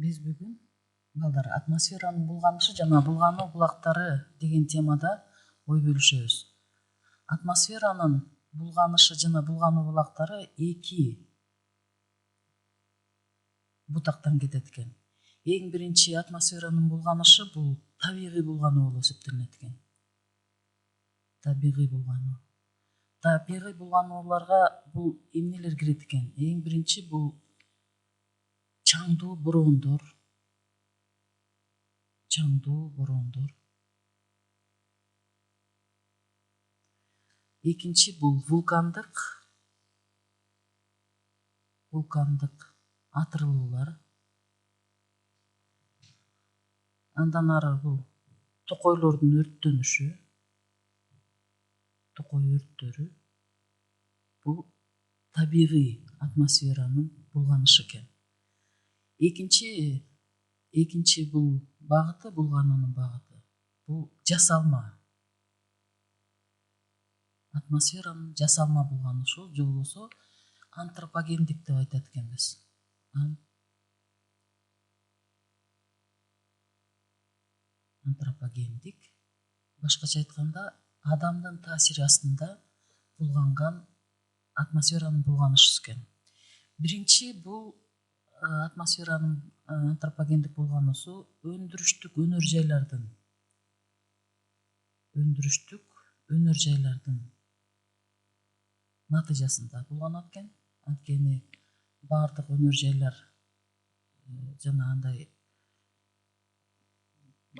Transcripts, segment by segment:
Биз бүгүн балдар атмосферанын булганышы жана булгануу булактары деген темада ой бөлүшөбүз. Атмосферанын булганышы жана булгануу булактары эки бутактан кетет экен. Эң биринчи атмосферанын булганышы бул табигый булгануу болуп эсептелинет экен. Табигый булгануу. Табигый булганууларга бул эмнелер кирет экен? Эң биринчи бул чаңдуу бороондор. Экинчи бул вулкандык атырылуулар. Андан ары бул токойлордун өрттөнүшү, токой өрттөрү. Бул табигый атмосферанын булганышы экен. Экинчи бул багыты, булгануунун багыты. Бул жасалма. Атмосферанын жасалма булганышы же болбосо антропогендик деп айтат экенбиз. Антропогендик. Башкача айтканда, адамдын таасири астында булганган атмосферанын булганышысы экен. Биринчи бул атмосферанын антропогендик булгануусу өндүрүштүк өнөр жайлардын натыйжасында булганат экен. Анткени баардык өнөр жайлар жана андай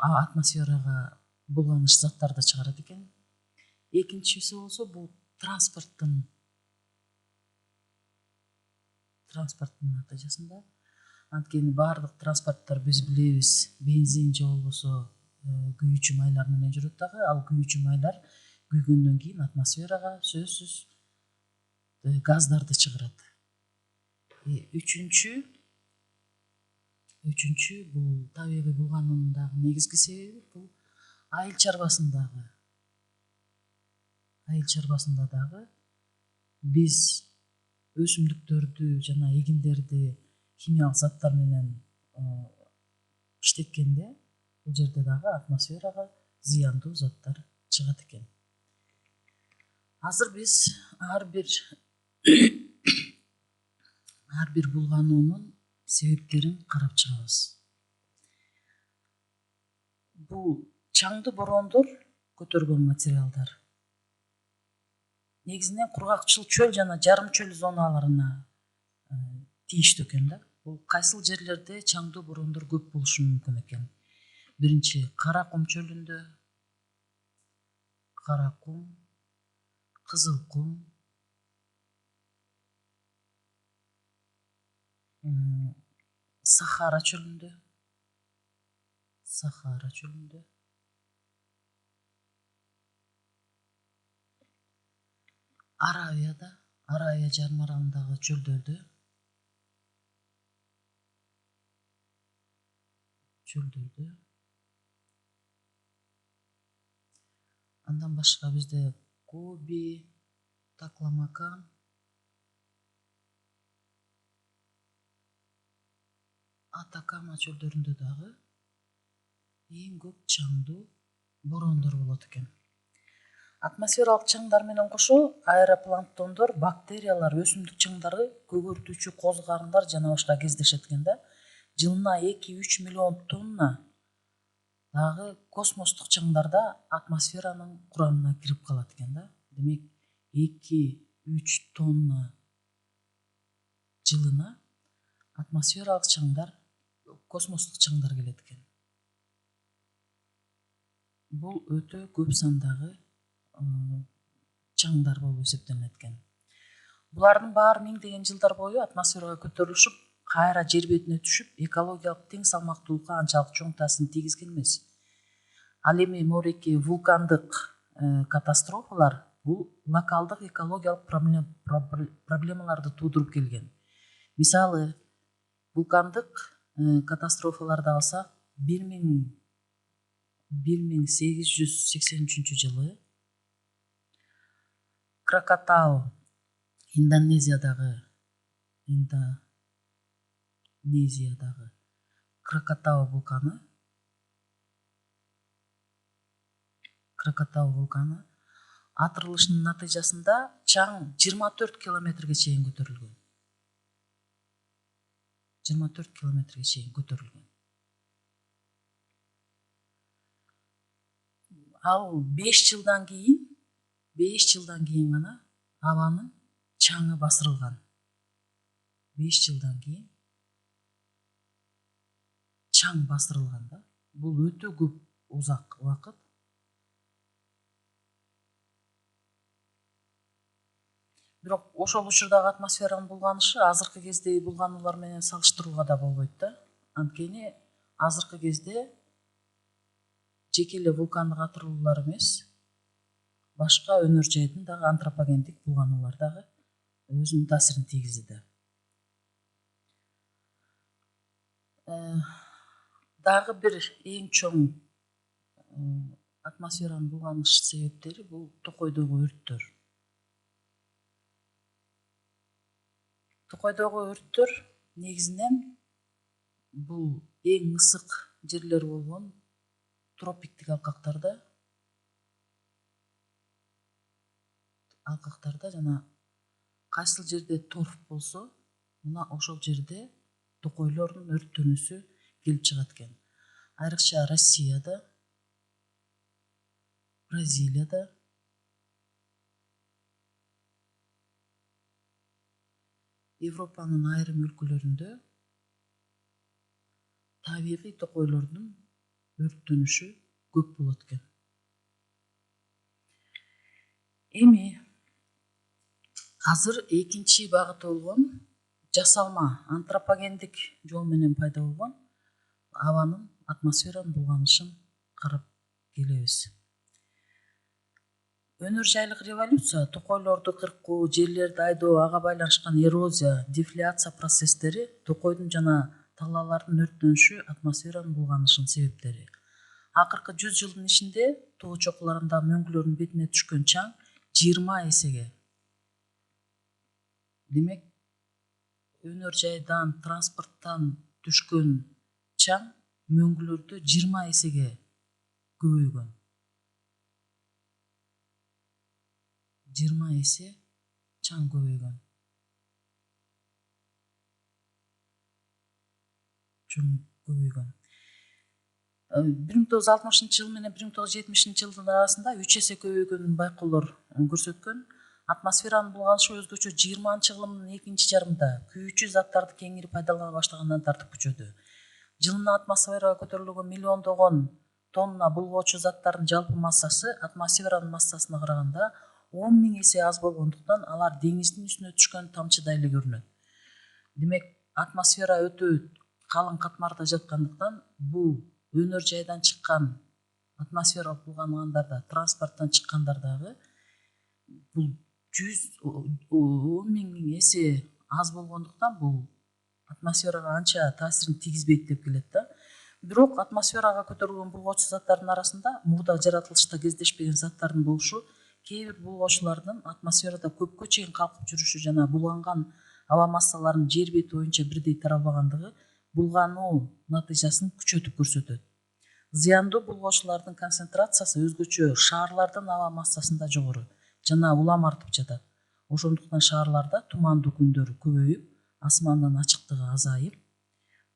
атмосферага булганыч заттарды чыгарат экен. Экинчиси болсо бул транспорттун натыйжасында. Анткени баардык транспорттор биз билебиз, бензин же болбосо күйүүчү майлар менен жүрөт дагы. Ал күйүүчү майлар күйгөндөн кийин атмосферага сөзсүз газдарды чыгарат. Үчүнчү бул табигый булгануунун дагы негизги себеби бул айыл чарбасында дагы биз өсүмдүктөрдү жана эгиндерди химиялык заттар менен иштеткенде бул жерде дагы атмосферага зыяндуу заттар чыгат экен. Азыр биз ар бир булгануунун себептерин карап чыгабыз. Бул чаңдуу бороондор көтөргөн материалдар негизинен кургакчыл чөл жана жарым чөл зоналарына тийиштүү экен да. Бул кайсыл жерлерде чаңдуу бороондор көп болушу мүмкүн экен? Биринчи Кара кум чөлүндө, Кара кум, Кызыл кум, Сахара чөлүндө, Аравия жарым аралындагы чөлдөрдө, андан башка бизде Гоби, Такламакан, Атакама чөлдөрүндө дагы эң көп чаңдуу бороондор болот экен. Атмосфералык чаңдар менен кошо аэропланктондор, бактериялар, өсүмдүк чаңдары, көгөртүүчү козу-карындар жана башка кездешет экен да. Жылына 2-3 миллион тонна дагы космостук чаңдарда атмосферанын курамына кирип калат экен да. Демек 2-3 тонна жылына атмосфералык чаңдар, космостук чаңдар келет экен. Бул өтө көп сандагы чаңдар болуп эсептелинет экен. Булардын баары миңдеген жылдар бою атмосферага көтөрүлүшүп, кайра жер бетине түшүп, экологиялык тең салмактуулукка анчалык чоң таасирин тийгизген эмес. Ал эми мореки вулкандык катастрофалар бул локалдык экологиялык проблемаларды туудуруп келген. Мисалы, вулкандык катастрофаларды алсак, 1883 жылы Кракатау, Индонезиядагы Кракатау вулканы. Кракатау вулканы атырылышынын натыйжасында чаң 24 километрге чейин көтөрүлгөн. 24 километрге чейин көтөрүлгөн. Ал 5 жылдан кийин гана абанын чаңы басырылган. 5 жылдан кийин чаң басырылган да. Бул өтө көп узак убакыт. Бирок ошол учурдагы атмосферанын булганышы азыркы кездеги булгануулар менен салыштырууга да болбойт да. Анткени азыркы кезде жеке эле вулкандык атырылуулар эмес, башка өнөр жайдын дагы антропогендик булгануулар дагы өзүнүн таасирин тийгизди. Дагы бир эң чоң атмосферанын булганыш себептери бул Токойдогу өрттөр. Токойдогу өрттөр негизинен бул эң ысык жерлер болгон тропиктик алкактарда жана кайсыл жерде торф болсо, мына ошол жерде токойлордун өрттөнүүсү келип чыгат экен. Айрыкча Россияда, Бразилияда, Европанын айрым өлкөлөрүндө табигый токойлордун өрттөнүшү көп болот экен. Эми азыр экинчи багыты болгон жасалма антропогендик жол менен пайда болгон абанын атмосферанын булганышын карап келебиз. Өнөр жайлык революция, токойлорду кыркуу, жерлерди айдоо, ага байланышкан эрозия, дефляция процесстери, токойдун жана талаалардын өрттөнүшү атмосферанын булганышынын себептери. Акыркы 100 жылдын ичинде тоо чокуларында мөңгүлөрдүн бетине түшкөн чаң 20 эсеге. Демек, өнөр жайдан, транспорттан түшкөн чаң мөңгүлөрдө 20 эсеге көбөйгөн. 20 эсе чаң көбөйгөн. 1960 жыл менен 1970 жылдын арасында 3 эсе көбөйгөнүн байкоолор көрсөткөн. Атмосферанын булганышы өзгөчө 20-кылымдын экинчи жарымында күйүүчү заттарды кеңири пайдалана баштагандан тартып күчөдү. Жылына атмосферага көтөрүлгөн миллиондогон тонна булгоочу заттардын жалпы массасы атмосферанын массасына караганда 10.000 эсе аз болгондуктан алар деңиздин үстүнө түшкөн тамчыдай эле көрүнөт. Демек, атмосфера өтө калың катмарда жаткандыктан бул өнөр жайдан чыккан атмосфералык булгангандарда, транспорттон чыккандардагы бул 10.000 эсе аз болгондуктан бул атмосферага анча таасирин тийгизбейт деп келет да. Бирок атмосферага көтөрүлгөн булгоочу заттардын арасында мурда жаратылышта кездешпеген заттардын болушу, кээ бир булгоочулардын атмосферада көпкө чейин калкып жүрүшү жана булганган аба массаларынын жер бети боюнча бирдей таралбагандыгы булгануу натыйжасын күчөтүп көрсөтөт. Зыяндуу булгоочулардын концентрациясы өзгөчө шаарлардын аба массасында жогору жана улам артып жатат. Ошондуктан шаарларда тумандуу күндөр көбөйүп, асмандын ачыктыгы азайып,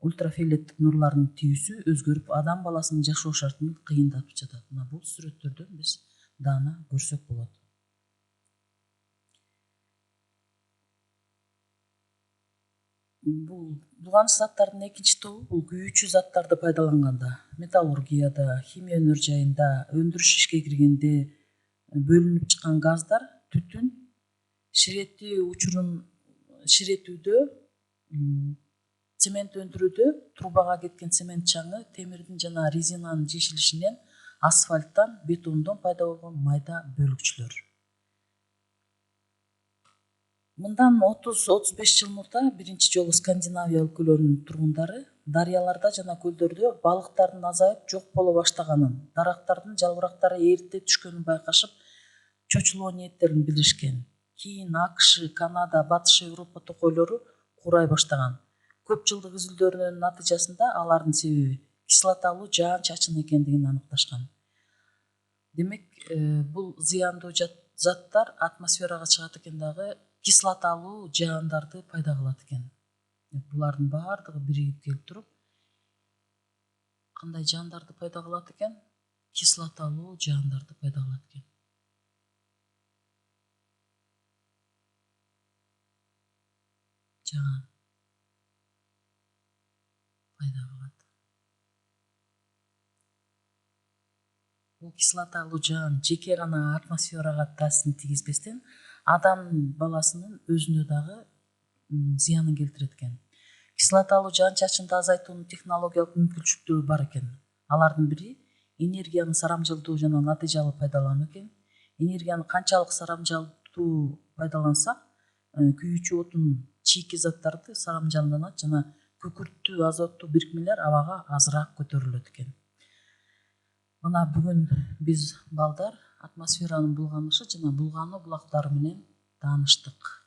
ультрафиолеттик нурлардын тийүүсү өзгөрүп, адам баласынын жашоо шартын кыйындатып жатат. Мына бул сүрөттөрдөн биз даана көрсөк болот. Бул булганыч заттардын экинчи тобу бул күйүүчү заттарды пайдаланганда, металлургияда, химия өнөр жайында, өндүрүш ишке киргенде бөлүнүп чыккан газдар түтүн ширетүүдө, цемент өндүрүүдө трубага кеткен цемент чаңы темирдин жана резинанын жешилишинен, асфальттан, бетондон пайда болгон майда бөлүкчүлөр. Мындан 30-35 жыл мурда биринчи жолу Скандинавия өлкөлөрүнүн тургундары дарыяларда жана көлдөрдө балыктардын азайып жок боло баштаганын, дарактардын жалбырактары эрте түшкөнүн байкашып, чочулоо ниеттерин билдиришкен. Кийин АКШ, Канада, Батыш Европа токойлору курай баштаган. көп жылдык изилдөөнүн натыйжасында алардын себеби кислоталуу жаан-чачын экендигин аныкташкан. Демек, бул зыяндуу заттар атмосферага чыгат экен дагы кислоталуу жаандарды пайда кылат экен. Булардын баардыгы биригип келип туруп кандай жаандарды пайда кылат экен? Кислоталуу жаандарды пайда кылат экен. Жаан пайда кылат. Бул кислоталуу жаан жеке гана атмосферага таасирин тийгизбестен адам баласынын өзүнө дагы зыянын келтирет экен. Кислоталуу жаан-чачынды азайтуунун технологиялык мүмкүнчүлүктөрү бар экен. Алардын бири энергияны сарамжылдуу жана натыйжалуу пайдалануу экен. Энергияны канчалык сарамжалдуу пайдалансак, күйүүчү отун чийки заттарды сарамжалданат жана күкүрттүү азоттуу бирикмелер абага азыраак көтөрүлөт экен. Мына бүгүн биз балдар атмосферанын булганышы жана булгануу булактары менен тааныштык.